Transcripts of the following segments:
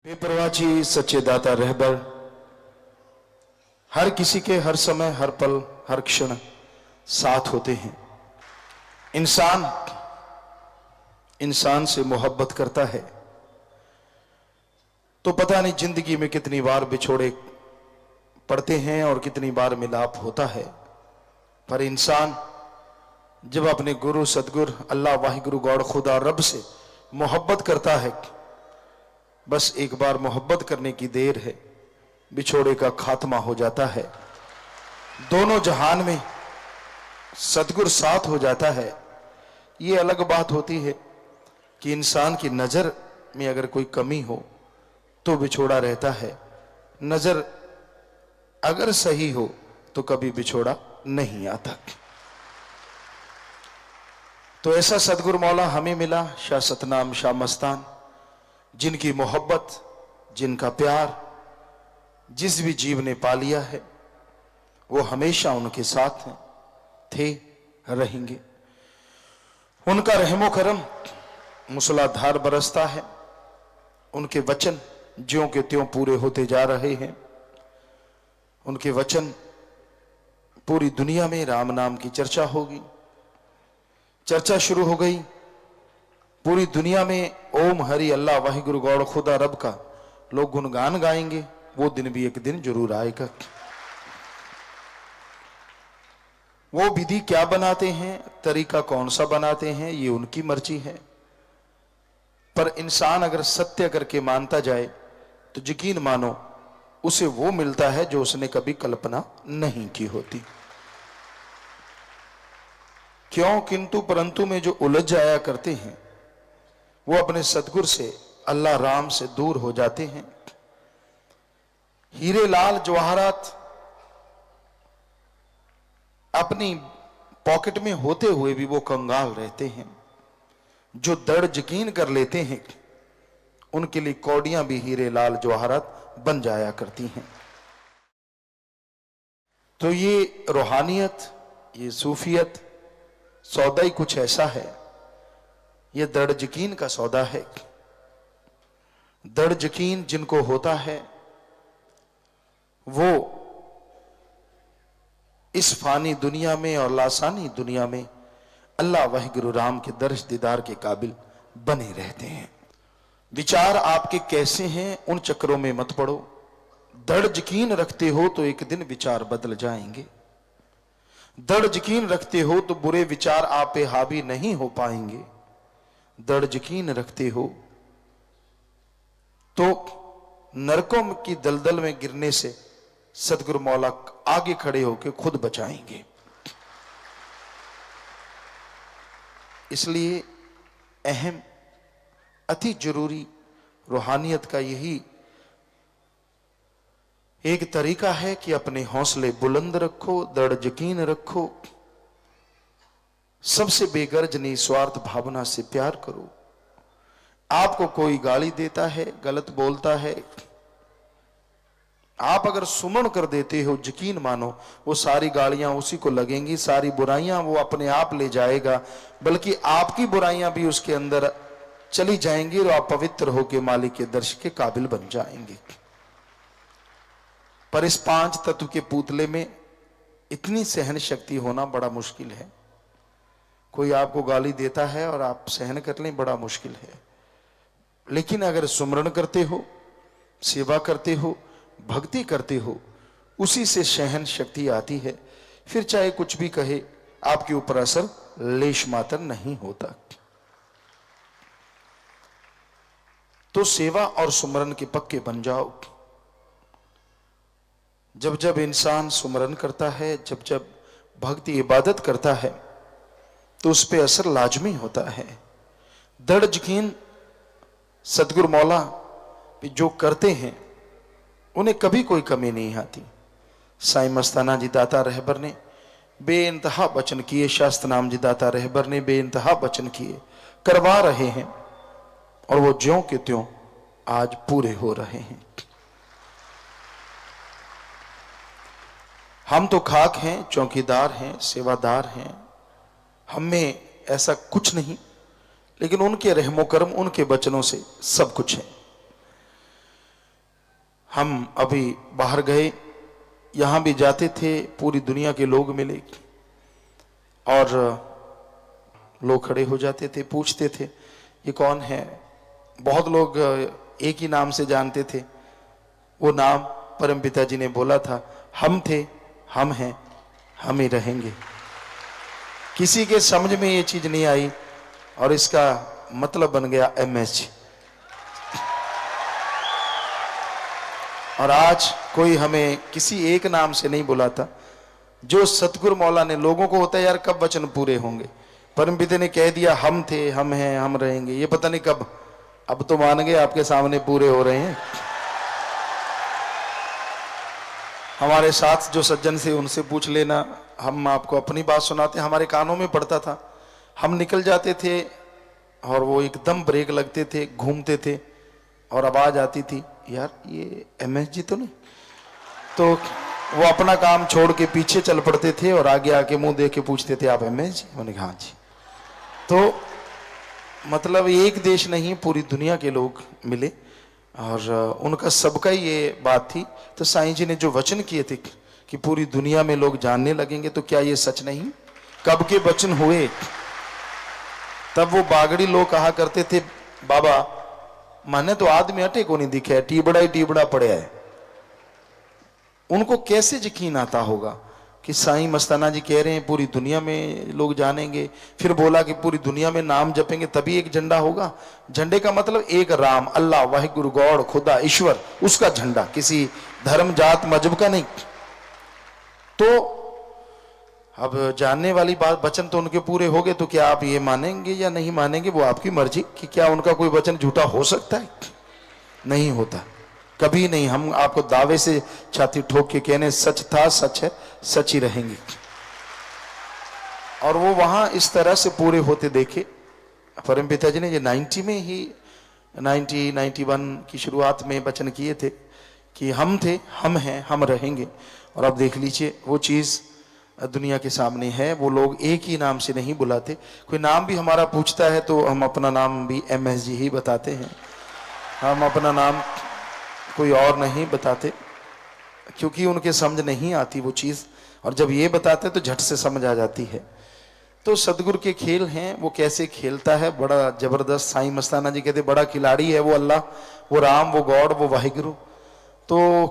बेपरवाची सच्चे दाता रहबर हर किसी के हर समय हर पल हर क्षण साथ होते हैं। इंसान से मोहब्बत करता है तो पता नहीं जिंदगी में कितनी बार बिछोड़े पड़ते हैं और कितनी बार मिलाप होता है, पर इंसान जब अपने गुरु सदगुरु अल्लाह वाहिगुरु गौड़ खुदा रब से मोहब्बत करता है, बस एक बार मोहब्बत करने की देर है, बिछोड़े का खात्मा हो जाता है। दोनों जहान में सतगुरु साथ हो जाता है। ये अलग बात होती है कि इंसान की नजर में अगर कोई कमी हो तो बिछोड़ा रहता है, नजर अगर सही हो तो कभी बिछोड़ा नहीं आता। तो ऐसा सतगुरु मौला हमें मिला, शाह सतनाम शाह मस्तान, जिनकी मोहब्बत जिनका प्यार जिस भी जीव ने पा लिया है वो हमेशा उनके साथ हैं, थे, रहेंगे। उनका रहमो करम मूसलाधार बरसता है, उनके वचन ज्यों के त्यों पूरे होते जा रहे हैं। उनके वचन पूरी दुनिया में राम नाम की चर्चा होगी, चर्चा शुरू हो गई। पूरी दुनिया में ओम हरि अल्लाह वाहिगुरु गौड़ खुदा रब का लोग गुणगान गाएंगे। वो दिन भी एक दिन जरूर आएगा। वो विधि क्या बनाते हैं, तरीका कौन सा बनाते हैं, ये उनकी मर्जी है। पर इंसान अगर सत्य करके मानता जाए तो यकीन मानो उसे वो मिलता है जो उसने कभी कल्पना नहीं की होती। क्यों किंतु परंतु में जो उलझ जाया करते हैं वो अपने सतगुरु से अल्लाह राम से दूर हो जाते हैं। हीरे लाल जवाहरात अपनी पॉकेट में होते हुए भी वो कंगाल रहते हैं। जो दृढ़ यकीन कर लेते हैं उनके लिए कौड़ियां भी हीरे लाल जवाहरात बन जाया करती हैं। तो ये रूहानियत, ये सूफियत सौदा ही कुछ ऐसा है। ये दृढ़ यकीन का सौदा है। दृढ़ यकीन जिनको होता है वो इस फानी दुनिया में और लासानी दुनिया में अल्लाह वाहिगुरु राम के दर्श दीदार के काबिल बने रहते हैं। विचार आपके कैसे हैं उन चक्रों में मत पड़ो। दृढ़ यकीन रखते हो तो एक दिन विचार बदल जाएंगे। दृढ़ यकीन रखते हो तो बुरे विचार आप पे हावी नहीं हो पाएंगे। दृढ़ यकीन रखते हो तो नरकों की दलदल में गिरने से सतगुरु मौला आगे खड़े होकर खुद बचाएंगे। इसलिए अहम अति जरूरी रूहानियत का यही एक तरीका है कि अपने हौसले बुलंद रखो, दृढ़ यकीन रखो, सबसे बेगर्ज निस्वार्थ भावना से प्यार करो। आपको कोई गाली देता है, गलत बोलता है, आप अगर सुमन कर देते हो, यकीन मानो वो सारी गालियां उसी को लगेंगी, सारी बुराइयां वो अपने आप ले जाएगा, बल्कि आपकी बुराइयां भी उसके अंदर चली जाएंगी और आप पवित्र होकर मालिक के दर्श के काबिल बन जाएंगे। पर इस पांच तत्व के पुतले में इतनी सहन शक्ति होना बड़ा मुश्किल है। कोई आपको गाली देता है और आप सहन कर लें, बड़ा मुश्किल है। लेकिन अगर सुमरण करते हो, सेवा करते हो, भक्ति करते हो, उसी से सहन शक्ति आती है। फिर चाहे कुछ भी कहे, आपके ऊपर असर लेश मात्र नहीं होता। तो सेवा और सुमरण के पक्के बन जाओ। जब जब इंसान सुमरण करता है, जब जब भक्ति इबादत करता है तो उस पर असर लाजमी होता है। दृढ़ यकीन सतगुरु मौला जो करते हैं उन्हें कभी कोई कमी नहीं आती। साईं मस्ताना जी दाता रहबर ने बेइंतहा वचन किए, शास्त्र नाम जी दाता रहबर ने बेइंतहा वचन किए, करवा रहे हैं और वो ज्यों के त्यों आज पूरे हो रहे हैं। हम तो खाक हैं, चौकीदार हैं, सेवादार हैं, हम में ऐसा कुछ नहीं, लेकिन उनके रहमो करम, उनके वचनों से सब कुछ है। हम अभी बाहर गए, यहां भी जाते थे, पूरी दुनिया के लोग मिले और लोग खड़े हो जाते थे, पूछते थे ये कौन है। बहुत लोग एक ही नाम से जानते थे, वो नाम परमपिता जी ने बोला था, हम थे, हम हैं, हम ही रहेंगे। किसी के समझ में ये चीज नहीं आई और इसका मतलब बन गया MS। और आज कोई हमें किसी एक नाम से नहीं बुलाता। जो सतगुरु मौला ने, लोगों को होता है यार कब वचन पूरे होंगे, परमपिता ने कह दिया हम थे, हम हैं, हम रहेंगे, ये पता नहीं कब। अब तो मान गए, आपके सामने पूरे हो रहे हैं। हमारे साथ जो सज्जन से उनसे पूछ लेना, हम आपको अपनी बात सुनाते। हमारे कानों में पड़ता था, हम निकल जाते थे और वो एकदम ब्रेक लगते थे, घूमते थे और आवाज आती थी, यार ये MS जी तो नहीं। तो वो अपना काम छोड़ के पीछे चल पड़ते थे और आगे आके मुंह देख के पूछते थे, आप MS जी? मैंने कहा हाँ जी। तो मतलब एक देश नहीं, पूरी दुनिया के लोग मिले और उनका सबका ये बात थी। तो साईं जी ने जो वचन किए थे कि पूरी दुनिया में लोग जानने लगेंगे, तो क्या ये सच नहीं? कब के वचन हुए? तब वो बागड़ी लोग कहा करते थे, बाबा माने तो आदमी अटे को नहीं दिखे, टीबड़ा ही टीबड़ा पड़े है। उनको कैसे यकीन आता होगा कि साईं मस्ताना जी कह रहे हैं पूरी दुनिया में लोग जानेंगे। फिर बोला कि पूरी दुनिया में नाम जपेंगे तभी एक झंडा होगा। झंडे का मतलब एक राम, अल्लाह, वाहिगुरु, गॉड, खुदा, ईश्वर, उसका झंडा, किसी धर्म जात मजहब का नहीं। तो अब जानने वाली बात, वचन तो उनके पूरे हो गए, तो क्या आप ये मानेंगे या नहीं मानेंगे वो आपकी मर्जी। कि क्या उनका कोई वचन झूठा हो सकता है? नहीं होता, कभी नहीं। हम आपको दावे से छाती ठोक के कहने, सच था, सच है, सच ही रहेंगे। और वो वहां इस तरह से पूरे होते देखे। परमपिता जी ने ये 90 में ही 91 की शुरुआत में वचन किए थे कि हम थे, हम हैं, हम रहेंगे। और अब देख लीजिए वो चीज दुनिया के सामने है। वो लोग एक ही नाम से नहीं बुलाते, कोई नाम भी हमारा पूछता है तो हम अपना नाम भी MS जी ही बताते हैं। हम अपना नाम कोई और नहीं बताते, क्योंकि उनके समझ नहीं आती वो चीज। और जब ये बताते तो झट से समझ आ जाती है। तो सदगुरु के खेल हैं, वो कैसे खेलता है, बड़ा जबरदस्त। साईं मस्ताना जी कहते बड़ा खिलाड़ी है वो अल्लाह, वो राम, वो गॉड, वो वाहिगुरु। तो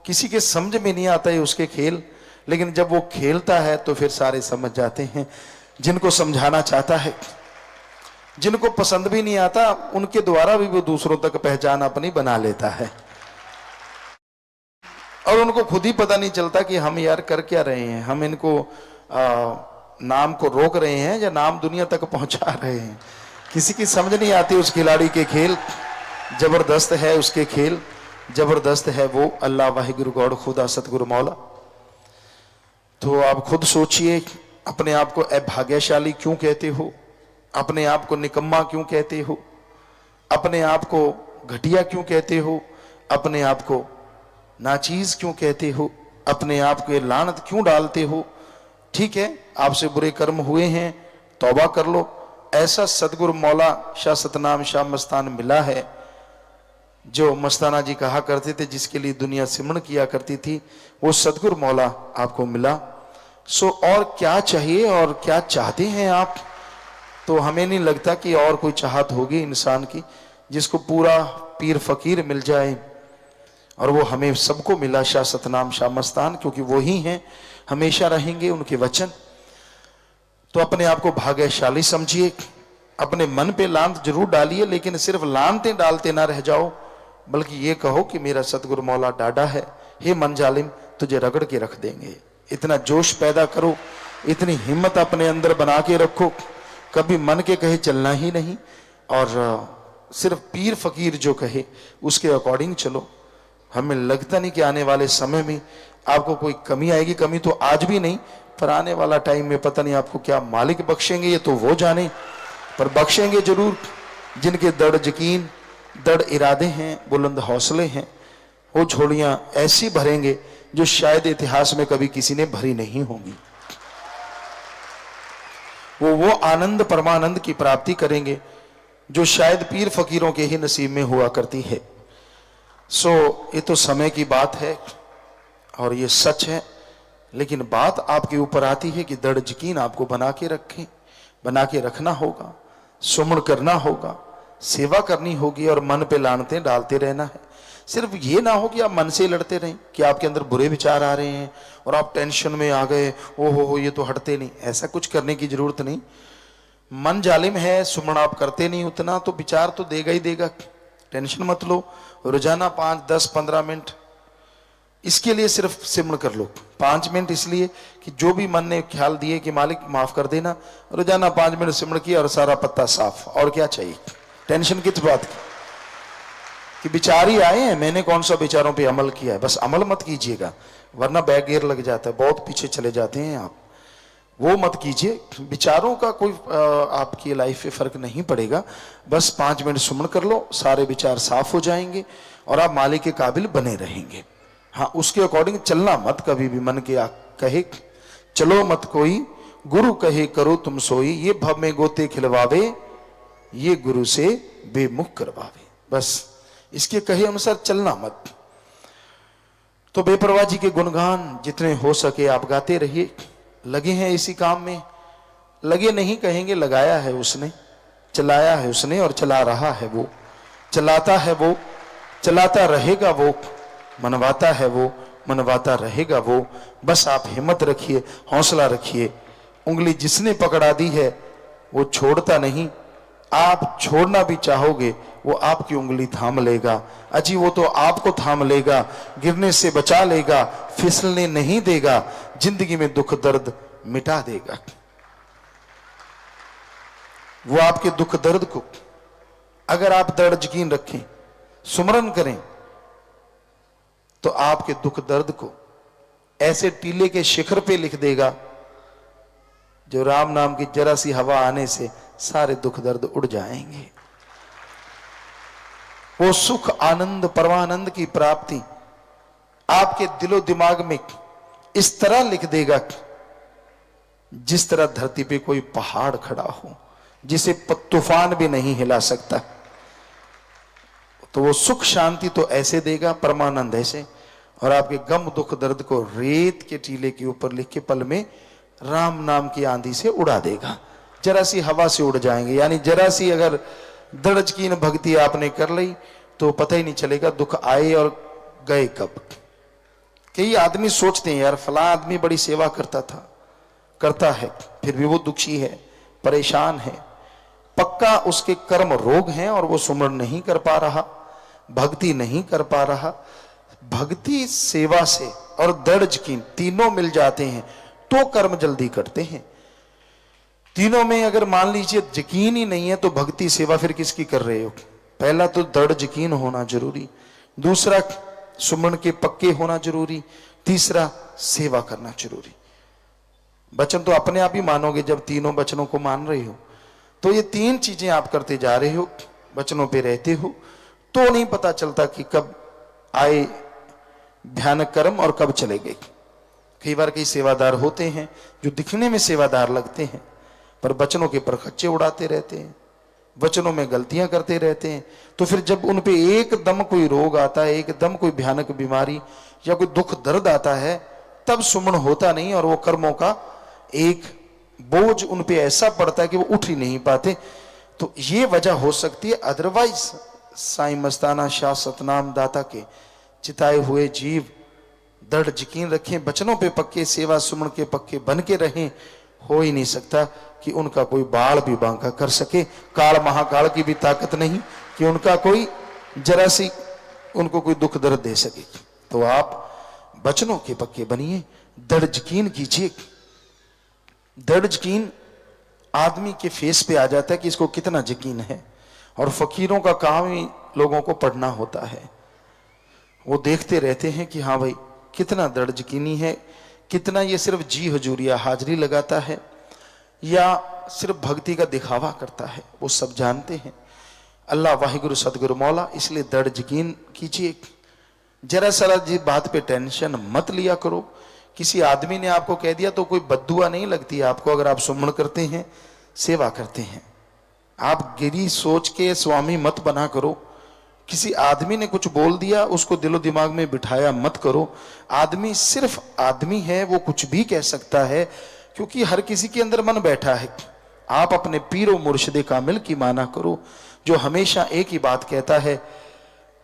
किसी के समझ में नहीं आता है उसके खेल, लेकिन जब वो खेलता है तो फिर सारे समझ जाते हैं। जिनको समझाना चाहता है, जिनको पसंद भी नहीं आता, उनके द्वारा भी वो दूसरों तक पहचान अपनी बना लेता है। और उनको खुद ही पता नहीं चलता कि हम यार कर क्या रहे हैं। हम इनको नाम को रोक रहे हैं या नाम दुनिया तक पहुंचा रहे हैं। किसी की समझ नहीं आती उस खिलाड़ी के खेल। जबरदस्त है उसके खेल, जबरदस्त है वो अल्लाह, वाहिगुरु, गॉड, खुदा, सतगुरु मौला। तो आप खुद सोचिए, अपने आप को अभाग्यशाली क्यों कहते हो? अपने आप को निकम्मा क्यों कहते हो? अपने आप को घटिया क्यों कहते हो? अपने आप को नाचीज क्यों कहते हो? अपने आप के लानत क्यों डालते हो? ठीक है, आपसे बुरे कर्म हुए हैं, तौबा कर लो। ऐसा सतगुरु मौला शाह सतनाम शाह मस्तान मिला है, जो मस्ताना जी कहा करते थे जिसके लिए दुनिया सिमरण किया करती थी, वो सतगुरु मौला आपको मिला। सो और क्या चाहिए और क्या चाहते हैं आप? तो हमें नहीं लगता कि और कोई चाहत होगी इंसान की जिसको पूरा पीर फकीर मिल जाए। और वो हमें सबको मिला, शाह सतनाम शाह मस्तान, क्योंकि वो ही हैं, हमेशा रहेंगे उनके वचन। तो अपने आप को भाग्यशाली समझिए। अपने मन पे लांत जरूर डालिए, लेकिन सिर्फ लांतें डालते ना रह जाओ, बल्कि ये कहो कि मेरा सतगुरु मौला डाडा है, हे मन जालिम तुझे रगड़ के रख देंगे। इतना जोश पैदा करो, इतनी हिम्मत अपने अंदर बना के रखो, कभी मन के कहे चलना ही नहीं, और सिर्फ पीर फकीर जो कहे उसके अकॉर्डिंग चलो। हमें लगता नहीं कि आने वाले समय में आपको कोई कमी आएगी। कमी तो आज भी नहीं, पर आने वाला टाइम में पता नहीं आपको क्या मालिक बख्शेंगे, ये तो वो जाने, पर बख्शेंगे जरूर। जिनके दृढ़ यकीन, दृढ़ इरादे हैं, बुलंद हौसले हैं, वो झोलियां ऐसी भरेंगे जो शायद इतिहास में कभी किसी ने भरी नहीं होंगी। वो आनंद, परमानंद की प्राप्ति करेंगे जो शायद पीर फकीरों के ही नसीब में हुआ करती है। ये तो समय की बात है और ये सच है, लेकिन बात आपके ऊपर आती है कि दृढ़ यकीन आपको बना के रखना होगा, सुमन करना होगा, सेवा करनी होगी और मन पे लानते डालते रहना है। सिर्फ ये ना हो कि आप मन से लड़ते रहें कि आपके अंदर बुरे विचार आ रहे हैं और आप टेंशन में आ गए, ओ हो ये तो हटते नहीं। ऐसा कुछ करने की जरूरत नहीं। मन जालिम है, सुमन आप करते नहीं उतना, तो विचार तो देगा ही देगा। टेंशन मत लो। रोजाना 5, 10, 15 मिनट इसके लिए सिर्फ सिमरण कर लो। 5 मिनट इसलिए कि जो भी मन ने ख्याल दिए कि मालिक माफ कर देना, रोजाना 5 मिनट सिमरण किया और सारा पत्ता साफ। और क्या चाहिए? टेंशन किस बात की? कि विचार ही आए हैं, मैंने कौन सा विचारों पे अमल किया है। बस अमल मत कीजिएगा, वरना बैक गियर लग जाता है, बहुत पीछे चले जाते हैं आप। वो मत कीजिए। विचारों का कोई आपकी लाइफ पे फर्क नहीं पड़ेगा। बस 5 मिनट सुमन कर लो, सारे विचार साफ हो जाएंगे और आप मालिक के काबिल बने रहेंगे। हाँ, उसके अकॉर्डिंग चलना मत। कभी भी मन के कहे चलो मत कोई, गुरु कहे करो तुम सोई, ये भव में गोते खिलवावे, ये गुरु से बेमुख करवावे। बस इसके कहे अनुसार चलना मत। तो बेपरवाह जी के गुणगान जितने हो सके आप गाते रहिए। लगे हैं इसी काम में, लगे नहीं कहेंगे, लगाया है उसने, चलाया है उसने और चला रहा है वो, चलाता है वो, चलाता रहेगा वो, मनवाता है वो, मनवाता रहेगा वो। बस आप हिम्मत रखिए, हौसला रखिए। उंगली जिसने पकड़ा दी है वो छोड़ता नहीं। आप छोड़ना भी चाहोगे वो आपकी उंगली थाम लेगा। अजी वो तो आपको थाम लेगा, गिरने से बचा लेगा, फिसलने नहीं देगा, जिंदगी में दुख दर्द मिटा देगा। वो आपके दुख दर्द को अगर आप दृढ़ यकीन रखें, सुमरन करें, तो आपके दुख दर्द को ऐसे टीले के शिखर पे लिख देगा जो राम नाम की जरा सी हवा आने से सारे दुख दर्द उड़ जाएंगे। वो सुख आनंद परमानंद की प्राप्ति आपके दिलो दिमाग में इस तरह लिख देगा जिस तरह धरती पे कोई पहाड़ खड़ा हो जिसे तूफान भी नहीं हिला सकता। तो वो सुख शांति तो ऐसे देगा, परमानंद ऐसे, और आपके गम दुख दर्द को रेत के टीले के ऊपर लिख के पल में राम नाम की आंधी से उड़ा देगा। जरा सी हवा से उड़ जाएंगे। यानी जरा सी अगर दृढ़ यकीन भक्ति आपने कर ली तो पता ही नहीं चलेगा दुख आए और गए कब। कई आदमी सोचते हैं यार फला आदमी बड़ी सेवा करता है, फिर भी वो दुखी है, परेशान है। पक्का उसके कर्म रोग हैं और वो सुमरण नहीं कर पा रहा, भक्ति नहीं कर पा रहा। भक्ति सेवा से और दृढ़ यकीन तीनों मिल जाते हैं तो कर्म जल्दी करते हैं। तीनों में अगर मान लीजिए यकीन ही नहीं है तो भक्ति सेवा फिर किसकी कर रहे हो? पहला तो दृढ़ यकीन होना जरूरी, दूसरा सुमन के पक्के होना जरूरी, तीसरा सेवा करना जरूरी। वचन तो अपने आप ही मानोगे जब तीनों वचनों को मान रहे हो। तो ये 3 चीजें आप करते जा रहे हो, वचनों पे रहते हो, तो नहीं पता चलता कि कब आए भयानक कर्म और कब चले गए। कई बार कई सेवादार होते हैं जो दिखने में सेवादार लगते हैं पर वचनों के परखच्चे उड़ाते रहते हैं, वचनों में गलतियां करते रहते हैं। तो फिर जब उन पे एकदम कोई रोग आता है, एकदम कोई भयानक बीमारी या कोई दुख दर्द आता है, तब सुमन होता नहीं और वो कर्मों का एक बोझ उन पे ऐसा पड़ता है कि वो उठ ही नहीं पाते। तो ये वजह हो सकती है। अदरवाइज साईं मस्ताना शाह सतनाम दाता के चिताए हुए जीव दृढ़ यकीन रखें, वचनों पे पक्के, सेवा सुमन के पक्के बन के रहें। हो ही नहीं सकता कि उनका कोई बाल भी बांका कर सके। काल महाकाल की भी ताकत नहीं कि उनका कोई जरा सी उनको कोई दुख दर्द दे सके। तो आप वचनों के पक्के बनिए, दृढ़ यकीन कीजिए। दृढ़ यकीन आदमी के फेस पे आ जाता है कि इसको कितना यकीन है। और फकीरों का काम ही लोगों को पढ़ना होता है। वो देखते रहते हैं कि हाँ भाई कितना दृढ़ यकीनी है, कितना ये सिर्फ जी हजूरिया हाजिरी लगाता है या सिर्फ भक्ति का दिखावा करता है, वो सब जानते हैं। अल्लाह वाहिगुरु सदगुरु मौला, इसलिए दृढ़ यकीन कीजिए। जरा सरा जी बात पे टेंशन मत लिया करो। किसी आदमी ने आपको कह दिया तो कोई बद्दुआ नहीं लगती आपको अगर आप सुमन करते हैं, सेवा करते हैं। आप गिरी सोच के स्वामी मत बना करो किसी आदमी ने कुछ बोल दिया, उसको दिलो दिमाग में बिठाया मत करो। आदमी सिर्फ आदमी है, वो कुछ भी कह सकता है, क्योंकि हर किसी के अंदर मन बैठा है। आप अपने पीरो मुर्शिद कामिल की माना करो, जो हमेशा एक ही बात कहता है,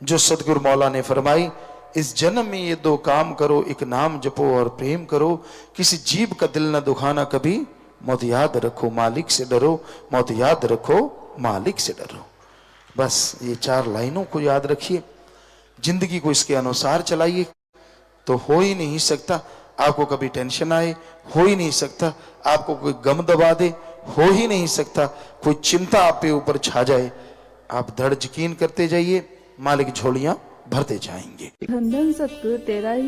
जो सदगुरु मौला ने फरमाई, इस जन्म में ये दो काम करो, एक नाम जपो और प्रेम करो, किसी जीव का दिल न दुखाना कभी, मौत याद रखो मालिक से डरो, मौत याद रखो मालिक से डरो। बस ये 4 लाइनों को याद रखिए, जिंदगी को इसके अनुसार चलाइए, तो हो ही नहीं सकता आपको कभी टेंशन आए, हो ही नहीं सकता आपको कोई गम दबा दे, हो ही नहीं सकता कोई चिंता आप पे ऊपर छा जाए। आप दृढ़ यकीन करते जाइए, मालिक झोलियां भरते जाएंगे। धन धन सतगुरु तेरा ही